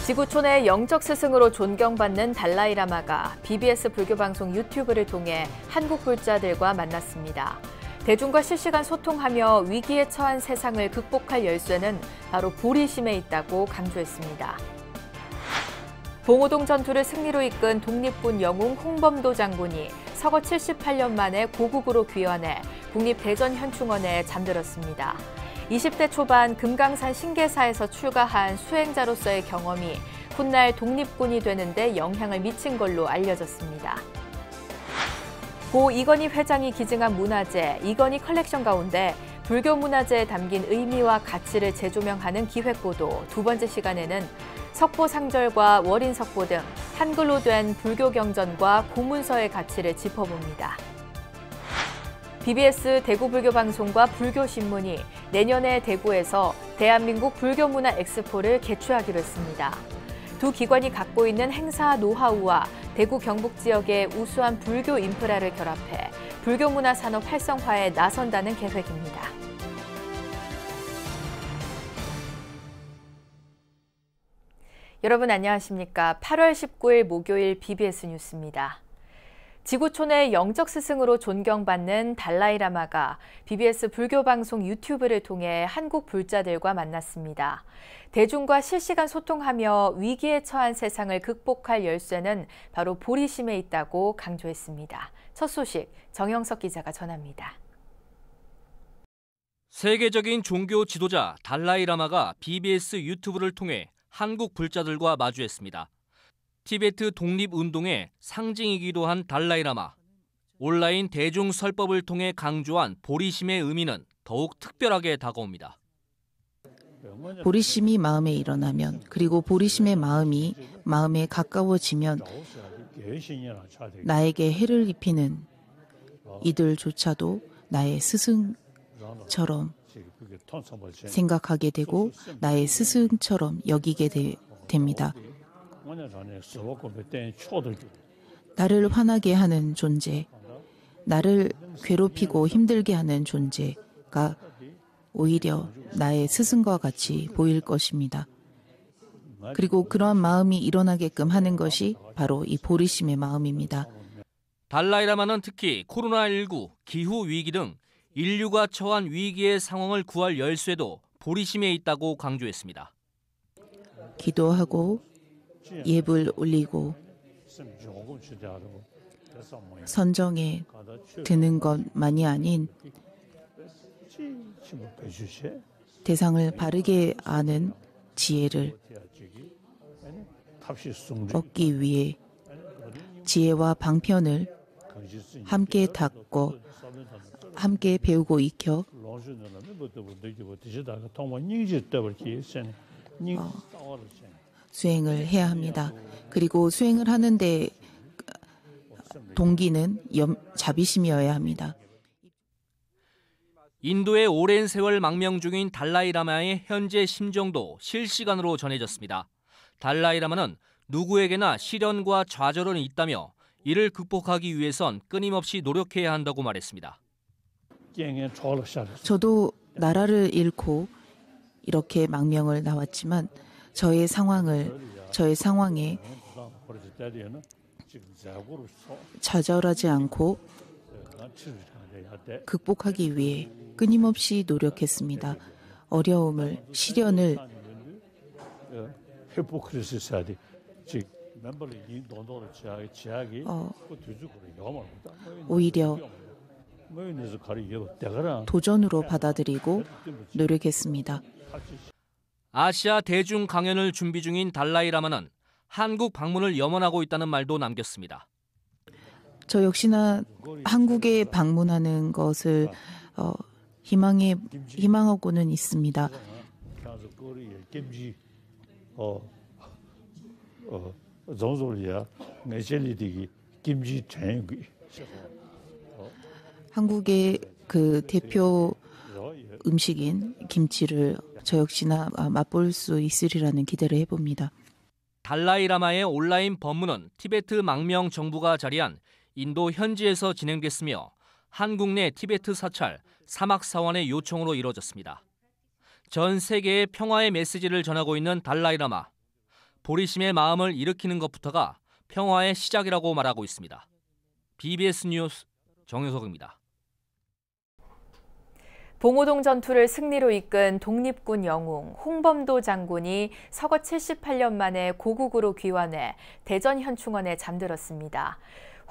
지구촌의 영적 스승으로 존경받는 달라이라마가 BBS 불교방송 유튜브를 통해 한국 불자들과 만났습니다. 대중과 실시간 소통하며 위기에 처한 세상을 극복할 열쇠는 바로 보리심에 있다고 강조했습니다. 봉오동 전투를 승리로 이끈 독립군 영웅 홍범도 장군이 서거 78년 만에 고국으로 귀환해 국립대전현충원에 잠들었습니다. 20대 초반 금강산 신계사에서 출가한 수행자로서의 경험이 훗날 독립군이 되는 데 영향을 미친 걸로 알려졌습니다. 고 이건희 회장이 기증한 문화재 이건희 컬렉션 가운데 불교 문화재에 담긴 의미와 가치를 재조명하는 기획보도 두 번째 시간에는 석보상절과 월인석보 등 한글로 된 불교 경전과 고문서의 가치를 짚어봅니다. BBS 대구불교방송과 불교신문이 내년에 대구에서 대한민국 불교문화 엑스포를 개최하기로 했습니다. 두 기관이 갖고 있는 행사 노하우와 대구 경북 지역의 우수한 불교 인프라를 결합해 불교문화 산업 활성화에 나선다는 계획입니다. 여러분 안녕하십니까? 8월 19일 목요일 BBS 뉴스입니다. 지구촌의 영적 스승으로 존경받는 달라이라마가 BBS 불교방송 유튜브를 통해 한국 불자들과 만났습니다. 대중과 실시간 소통하며 위기에 처한 세상을 극복할 열쇠는 바로 보리심에 있다고 강조했습니다. 첫 소식 정영석 기자가 전합니다. 세계적인 종교 지도자 달라이라마가 BBS 유튜브를 통해 한국 불자들과 마주했습니다. 티베트 독립운동의 상징이기도 한 달라이라마. 온라인 대중설법을 통해 강조한 보리심의 의미는 더욱 특별하게 다가옵니다. 보리심이 마음에 일어나면 그리고 보리심의 마음이 마음에 가까워지면 나에게 해를 입히는 이들조차도 나의 스승처럼 생각하게 되고 나의 스승처럼 여기게 됩니다. 나를 화나게 하는 존재, 나를 괴롭히고 힘들게 하는 존재가 오히려 나의 스승과 같이 보일 것입니다. 그리고 그러한 마음이 일어나게끔 하는 것이 바로 이 보리심의 마음입니다. 달라이라마는 특히 코로나19, 기후위기 등 인류가 처한 위기의 상황을 구할 열쇠도 보리심에 있다고 강조했습니다. 기도하고 예불 올리고 선정에 드는 것만이 아닌 대상을 바르게 아는 지혜를 얻기 위해 지혜와 방편을 함께 닦고 함께 배우고 익혀 수행을 해야 합니다. 그리고 수행을 하는데 동기는 자비심이어야 합니다. 인도의 오랜 세월 망명 중인 달라이라마의 현재 심정도 실시간으로 전해졌습니다. 달라이라마는 누구에게나 시련과 좌절은 있다며 이를 극복하기 위해선 끊임없이 노력해야 한다고 말했습니다. 저도 나라를 잃고 이렇게 망명을 나왔지만 저의 상황에 좌절하지 않고 극복하기 위해 끊임없이 노력했습니다. 어려움을, 시련을 오히려 도전으로 받아들이고 노력했습니다. 아시아 대중 강연을 준비 중인 달라이라마는 한국 방문을 염원하고 있다는 말도 남겼습니다. 저 역시나 한국에 방문하는 것을 희망하고는 있습니다. 한국의 그 대표 음식인 김치를 저 역시나 맛볼 수 있으리라는 기대를 해봅니다. 달라이라마의 온라인 법문은 티베트 망명 정부가 자리한 인도 현지에서 진행됐으며 한국 내 티베트 사찰 사막사원의 요청으로 이뤄졌습니다. 전 세계에 평화의 메시지를 전하고 있는 달라이라마. 보리심의 마음을 일으키는 것부터가 평화의 시작이라고 말하고 있습니다. BBS 뉴스 정효석입니다. 봉오동 전투를 승리로 이끈 독립군 영웅 홍범도 장군이 서거 78년 만에 고국으로 귀환해 대전 현충원에 잠들었습니다.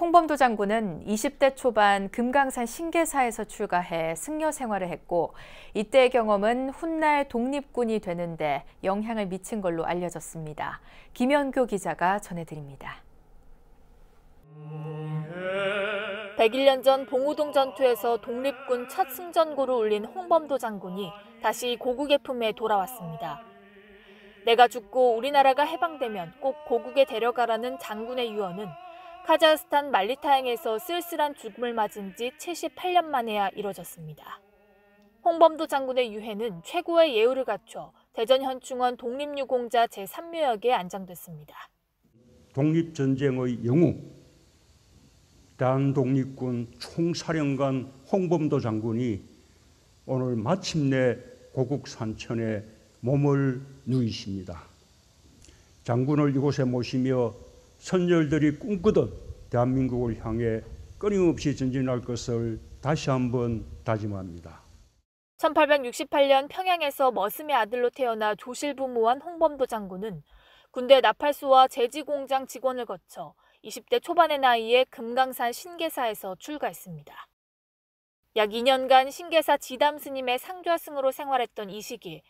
홍범도 장군은 20대 초반 금강산 신계사에서 출가해 승려 생활을 했고 이때의 경험은 훗날 독립군이 되는데 영향을 미친 걸로 알려졌습니다. 김연교 기자가 전해드립니다. 101년 전 봉오동 전투에서 독립군 첫 승전고를 울린 홍범도 장군이 다시 고국의 품에 돌아왔습니다. 내가 죽고 우리나라가 해방되면 꼭 고국에 데려가라는 장군의 유언은 카자흐스탄 말리타행에서 쓸쓸한 죽음을 맞은 지 78년 만에야 이뤄졌습니다. 홍범도 장군의 유해는 최고의 예우를 갖춰 대전 현충원 독립유공자 제3묘역에 안장됐습니다. 독립전쟁의 영웅, 대한독립군 총사령관 홍범도 장군이 오늘 마침내 고국 산천에 몸을 누이십니다. 장군을 이곳에 모시며 선열들이 꿈꾸던 대한민국을 향해 끊임없이 전진할 것을 다시 한번 다짐합니다. 1868년 평양에서 머슴의 아들로 태어나 조실부모한 홍범도 장군은 군대 나팔수와 제지공장 직원을 거쳐 20대 초반의 나이에 금강산 신계사에서 출가했습니다. 약 2년간 신계사 지담 스님의 상좌승으로 생활했던 이 시기,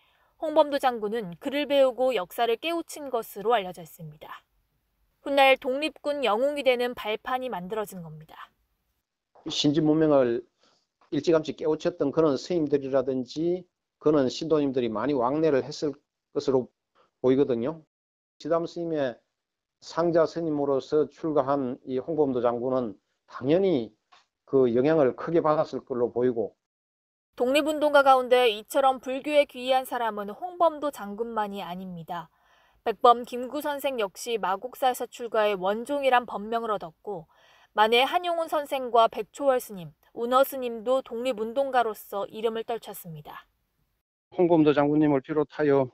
홍범도 장군은 글을 배우고 역사를 깨우친 것으로 알려져 있습니다. 훗날 독립군 영웅이 되는 발판이 만들어진 겁니다. 신진문명을 일찌감치 깨우쳤던 그런 스님들이라든지 그런 신도님들이 많이 왕래를 했을 것으로 보이거든요. 지담 스님의 상자 스님으로서 출가한 이 홍범도 장군은 당연히 그 영향을 크게 받았을 걸로 보이고, 독립운동가 가운데 이처럼 불교에 귀의한 사람은 홍범도 장군만이 아닙니다. 백범 김구 선생 역시 마곡사에서 출가해 원종이란 법명을 얻었고, 만해 한용운 선생과 백초월 스님, 운허 스님도 독립운동가로서 이름을 떨쳤습니다. 홍범도 장군님을 비롯하여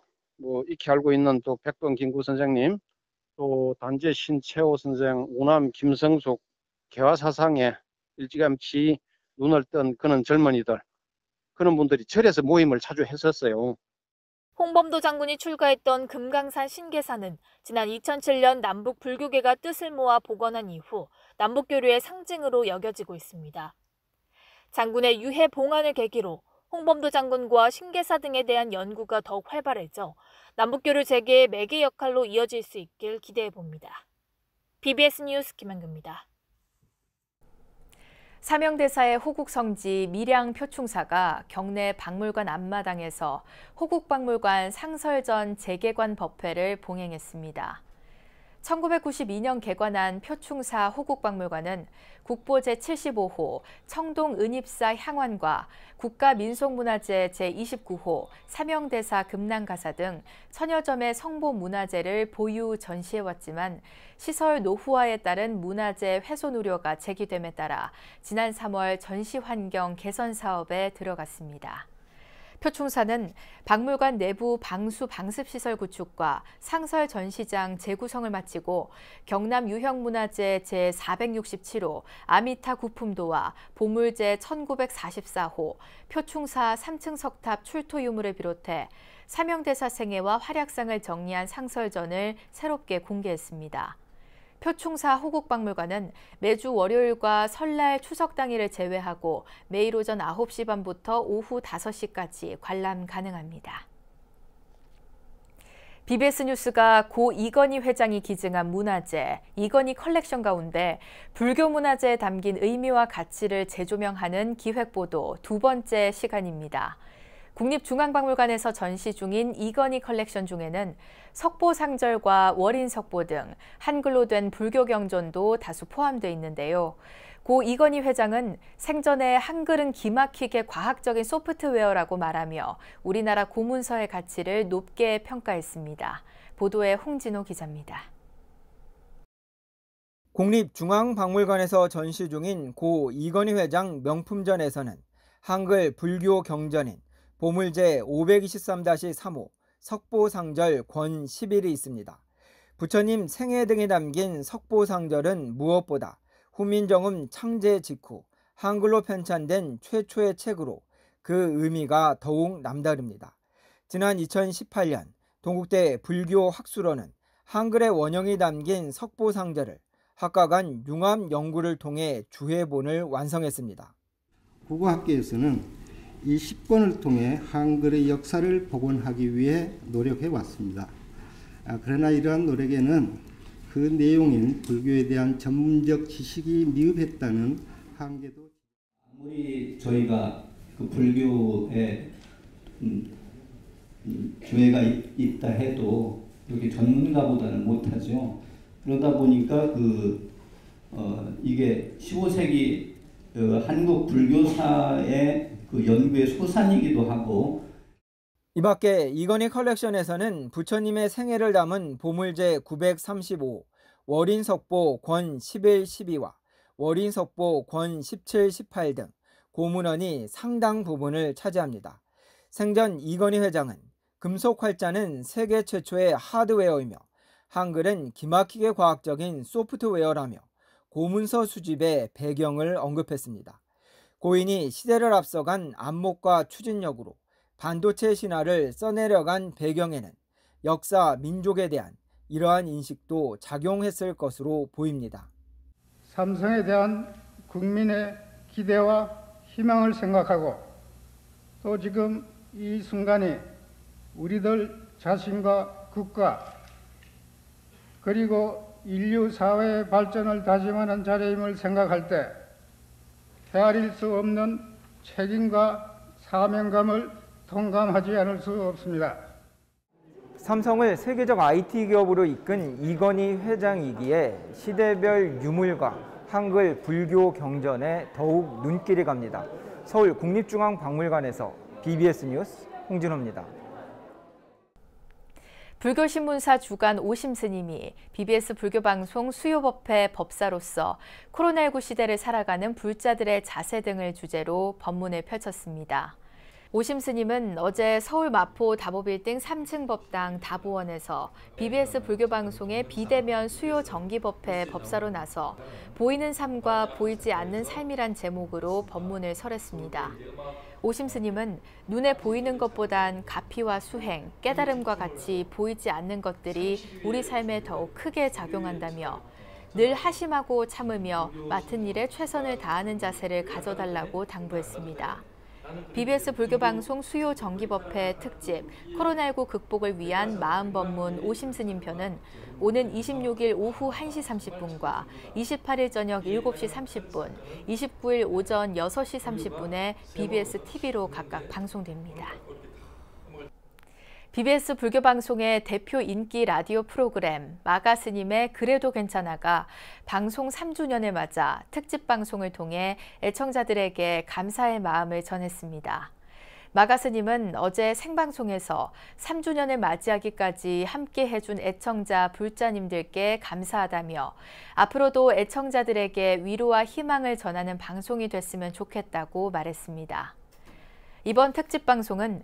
익히 알고 있는 또 백범 김구 선생님, 또 단재 신채호 선생, 오남 김성숙, 개화사상에 일찌감치 눈을 뜬 그런 젊은이들, 그런 분들이 절에서 모임을 자주 했었어요. 홍범도 장군이 출가했던 금강산 신계사는 지난 2007년 남북 불교계가 뜻을 모아 복원한 이후 남북교류의 상징으로 여겨지고 있습니다. 장군의 유해 봉안을 계기로 홍범도 장군과 신계사 등에 대한 연구가 더욱 활발해져 남북교류 재개의 매개 역할로 이어질 수 있길 기대해봅니다. BBS 뉴스 김한규입니다. 사명대사의 호국 성지 밀양 표충사가 경내 박물관 앞마당에서 호국박물관 상설전 재개관 법회를 봉행했습니다. 1992년 개관한 표충사 호국박물관은 국보 제75호 청동은입사 향환과 국가민속문화재 제29호 사명대사 금난가사 등 천여 점의 성보문화재를 보유 전시해왔지만 시설 노후화에 따른 문화재 훼손 우려가 제기됨에 따라 지난 3월 전시 환경 개선 사업에 들어갔습니다. 표충사는 박물관 내부 방수 방습시설 구축과 상설 전시장 재구성을 마치고 경남 유형문화재 제467호 아미타 구품도와 보물재 1944호, 표충사 3층 석탑 출토 유물을 비롯해 사명대사 생애와 활약상을 정리한 상설전을 새롭게 공개했습니다. 표충사 호국박물관은 매주 월요일과 설날 추석 당일을 제외하고 매일 오전 9시 반부터 오후 5시까지 관람 가능합니다. BBS 뉴스가 고 이건희 회장이 기증한 문화재, 이건희 컬렉션 가운데 불교 문화재에 담긴 의미와 가치를 재조명하는 기획보도 두 번째 시간입니다. 국립중앙박물관에서 전시 중인 이건희 컬렉션 중에는 석보상절과 월인석보 등 한글로 된 불교 경전도 다수 포함되어 있는데요. 고 이건희 회장은 생전에 한글은 기막히게 과학적인 소프트웨어라고 말하며 우리나라 고문서의 가치를 높게 평가했습니다. 보도에 홍진호 기자입니다. 국립중앙박물관에서 전시 중인 고 이건희 회장 명품전에서는 한글 불교 경전인 보물재 523-3호 석보상절 권 11이 있습니다. 부처님 생애 등이 담긴 석보상절은 무엇보다 후민정음 창제 직후 한글로 편찬된 최초의 책으로 그 의미가 더욱 남다릅니다. 지난 2018년 동국대 불교학술원은 한글의 원형이 담긴 석보상절을 학과 간 융합 연구를 통해 주회본을 완성했습니다. 국어학계에서는 이 10권을 통해 한글의 역사를 복원하기 위해 노력해 왔습니다. 그러나 이러한 노력에는 그 내용인 불교에 대한 전문적 지식이 미흡했다는 한계도. 아무리 저희가 그 불교에 교회가 있다 해도 이렇게 전문가보다는 못하죠. 그러다 보니까 이게 15세기 한국 불교사의 그 연구의 소산이기도 하고. 이 밖에 이건희 컬렉션에서는 부처님의 생애를 담은 보물제 935, 월인석보 권 11, 12와 월인석보 권 17, 18 등 고문원이 상당 부분을 차지합니다. 생전 이건희 회장은 금속 활자는 세계 최초의 하드웨어이며 한글은 기막히게 과학적인 소프트웨어라며 고문서 수집의 배경을 언급했습니다. 고인이 시대를 앞서간 안목과 추진력으로 반도체 신화를 써내려간 배경에는 역사, 민족에 대한 이러한 인식도 작용했을 것으로 보입니다. 삼성에 대한 국민의 기대와 희망을 생각하고 또 지금 이 순간이 우리들 자신과 국가 그리고 인류 사회의 발전을 다짐하는 자리임을 생각할 때 헤아릴 수 없는 책임과 사명감을 동감하지 않을 수 없습니다. 삼성을 세계적 IT 기업으로 이끈 이건희 회장이기에 시대별 유물과 한글 불교 경전에 더욱 눈길이 갑니다. 서울 국립중앙박물관에서 BBS 뉴스 홍진호입니다. 불교신문사 주간 오심스님이 BBS 불교방송 수요법회 법사로서 코로나19 시대를 살아가는 불자들의 자세 등을 주제로 법문을 펼쳤습니다. 오심스님은 어제 서울 마포 다보빌딩 3층 법당 다보원에서 BBS 불교방송의 비대면 수요 정기법회 법사로 나서 보이는 삶과 보이지 않는 삶이란 제목으로 법문을 설했습니다. 오심스님은 눈에 보이는 것보단 가피와 수행, 깨달음과 같이 보이지 않는 것들이 우리 삶에 더욱 크게 작용한다며 늘 하심하고 참으며 맡은 일에 최선을 다하는 자세를 가져달라고 당부했습니다. BBS 불교방송 수요 정기법회 특집 코로나19 극복을 위한 마음법문 오심스님 편은 오는 26일 오후 1시 30분과 28일 저녁 7시 30분, 29일 오전 6시 30분에 BBS TV로 각각 방송됩니다. BBS 불교방송의 대표 인기 라디오 프로그램 마가스님의 그래도 괜찮아가 방송 3주년을 맞아 특집 방송을 통해 애청자들에게 감사의 마음을 전했습니다. 마가스님은 어제 생방송에서 3주년을 맞이하기까지 함께 해준 애청자 불자님들께 감사하다며 앞으로도 애청자들에게 위로와 희망을 전하는 방송이 됐으면 좋겠다고 말했습니다. 이번 특집 방송은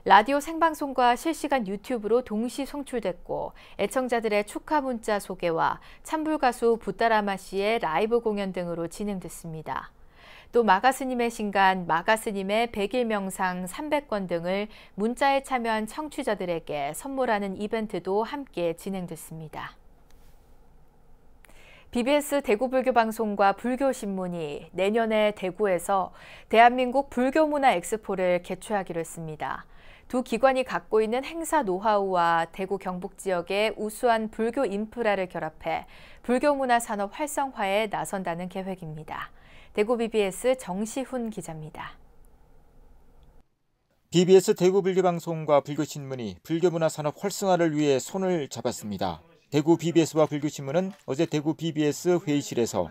라디오 생방송과 실시간 유튜브로 동시 송출됐고 애청자들의 축하 문자 소개와 찬불가수 붓다라마 씨의 라이브 공연 등으로 진행됐습니다. 또 마가스님의 신간 마가스님의 100일 명상 300권 등을 문자에 참여한 청취자들에게 선물하는 이벤트도 함께 진행됐습니다. BBS 대구불교방송과 불교신문이 내년에 대구에서 대한민국 불교문화 엑스포를 개최하기로 했습니다. 두 기관이 갖고 있는 행사 노하우와 대구 경북 지역의 우수한 불교 인프라를 결합해 불교문화 산업 활성화에 나선다는 계획입니다. 대구 BBS 정시훈 기자입니다. BBS 대구불교방송과 불교신문이 불교문화 산업 활성화를 위해 손을 잡았습니다. 대구 BBS와 불교신문은 어제 대구 BBS 회의실에서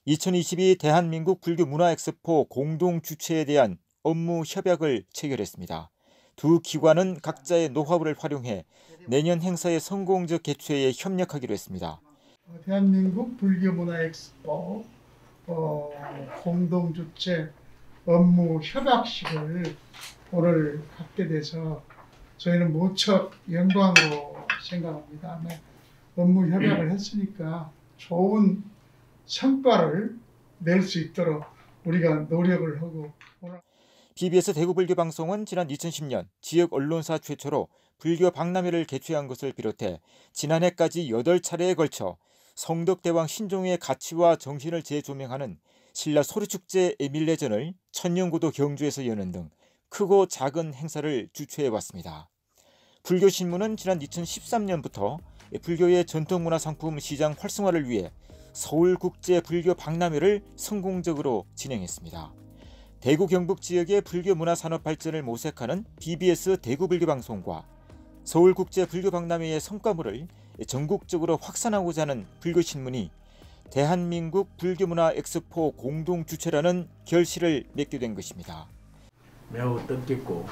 2022 대한민국 불교문화 엑스포 공동 주최에 대한 업무 협약을 체결했습니다. 두 기관은 각자의 노하우를 활용해 내년 행사의 성공적 개최에 협력하기로 했습니다. 대한민국 불교문화 엑스포 공동 주최 업무 협약식을 오늘 갖게 돼서 저희는 무척 영광으로 생각합니다. 업무 협약을 했으니까 좋은 성과를 낼 수 있도록 우리가 노력을 하고. BBS 대구불교방송은 지난 2010년 지역 언론사 최초로 불교 박람회를 개최한 것을 비롯해 지난해까지 8차례에 걸쳐 성덕대왕 신종의 가치와 정신을 재조명하는 신라 소리축제 에밀레전을 천년고도 경주에서 여는 등 크고 작은 행사를 주최해왔습니다. 불교신문은 지난 2013년부터 불교의 전통문화상품 시장 활성화를 위해 서울국제불교박람회를 성공적으로 진행했습니다. 대구 경북 지역의 불교 문화 산업 발전을 모색하는 BBS 대구불교방송과 서울국제불교박람회의 성과물을 전국적으로 확산하고자 하는 불교신문이 대한민국 불교문화 엑스포 공동 주최라는 결실을 맺게 된 것입니다. 매우 뜻깊고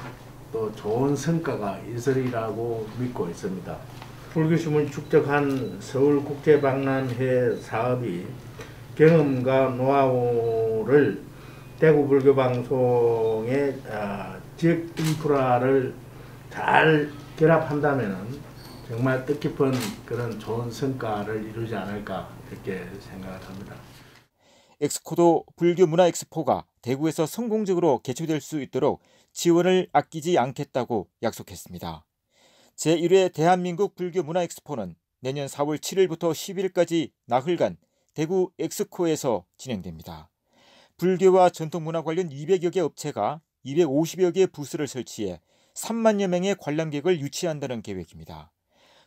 또 좋은 성과가 있으리라고 믿고 있습니다. 불교신문이 축적한 서울국제박람회 사업이 경험과 노하우를 대구불교방송의 지역 인프라를 잘 결합한다면 정말 뜻깊은 그런 좋은 성과를 이루지 않을까 이렇게 생각을 합니다. 엑스코도 불교문화 엑스포가 대구에서 성공적으로 개최될 수 있도록 지원을 아끼지 않겠다고 약속했습니다. 제1회 대한민국 불교문화 엑스포는 내년 4월 7일부터 10일까지 나흘간 대구 엑스코에서 진행됩니다. 불교와 전통문화 관련 200여 개 업체가 250여 개의 부스를 설치해 3만여 명의 관람객을 유치한다는 계획입니다.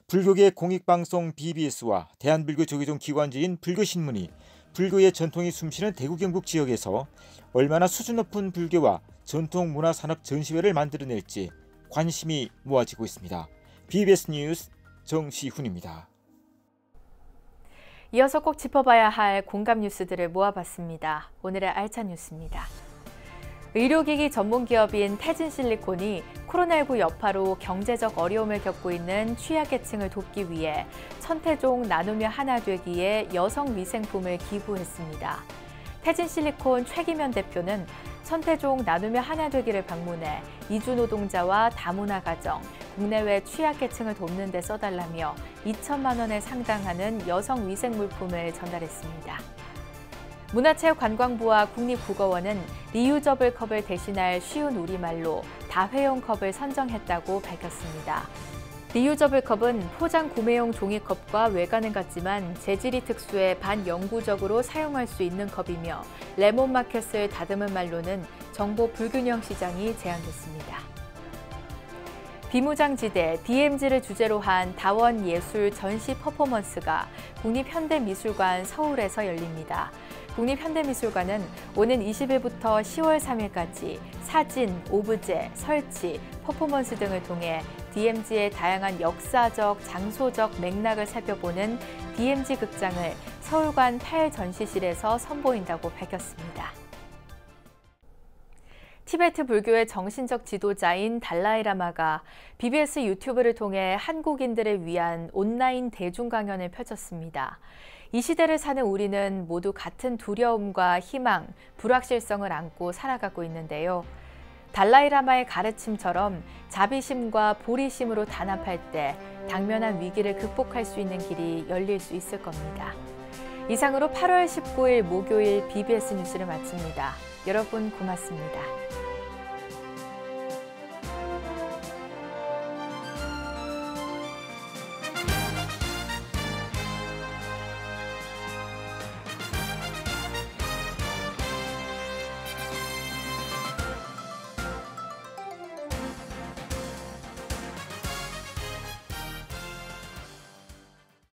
불교계 공익방송 BBS와 대한불교조계종 기관지인 불교신문이 불교의 전통이 숨쉬는 대구 경북 지역에서 얼마나 수준 높은 불교와 전통문화산업 전시회를 만들어낼지 관심이 모아지고 있습니다. BBS 뉴스 정시훈입니다. 이어서 꼭 짚어봐야 할 공감 뉴스들을 모아봤습니다. 오늘의 알찬 뉴스입니다. 의료기기 전문기업인 태진실리콘이 코로나19 여파로 경제적 어려움을 겪고 있는 취약계층을 돕기 위해 천태종 나누며 하나 되기에 여성 위생품을 기부했습니다. 태진실리콘 최기면 대표는 천태종 나누며 하나 되기를 방문해 이주 노동자와 다문화 가정, 국내외 취약계층을 돕는 데 써달라며 2천만 원에 상당하는 여성 위생 물품을 전달했습니다. 문화체육관광부와 국립국어원은 리유저블 컵을 대신할 쉬운 우리말로 다회용 컵을 선정했다고 밝혔습니다. 리유저블 컵은 포장 구매용 종이컵과 외관은 같지만 재질이 특수해 반영구적으로 사용할 수 있는 컵이며 레몬마켓을 다듬은 말로는 정보 불균형 시장이 제한됐습니다. 비무장지대 DMZ를 주제로 한 다원 예술 전시 퍼포먼스가 국립현대미술관 서울에서 열립니다. 국립현대미술관은 오는 20일부터 10월 3일까지 사진, 오브제, 설치, 퍼포먼스 등을 통해 DMZ의 다양한 역사적, 장소적 맥락을 살펴보는 DMZ 극장을 서울관 8 전시실에서 선보인다고 밝혔습니다. 티베트 불교의 정신적 지도자인 달라이라마가 BBS 유튜브를 통해 한국인들을 위한 온라인 대중 강연을 펼쳤습니다. 이 시대를 사는 우리는 모두 같은 두려움과 희망, 불확실성을 안고 살아가고 있는데요. 달라이라마의 가르침처럼 자비심과 보리심으로 단합할 때 당면한 위기를 극복할 수 있는 길이 열릴 수 있을 겁니다. 이상으로 8월 19일 목요일 BBS 뉴스를 마칩니다. 여러분 고맙습니다.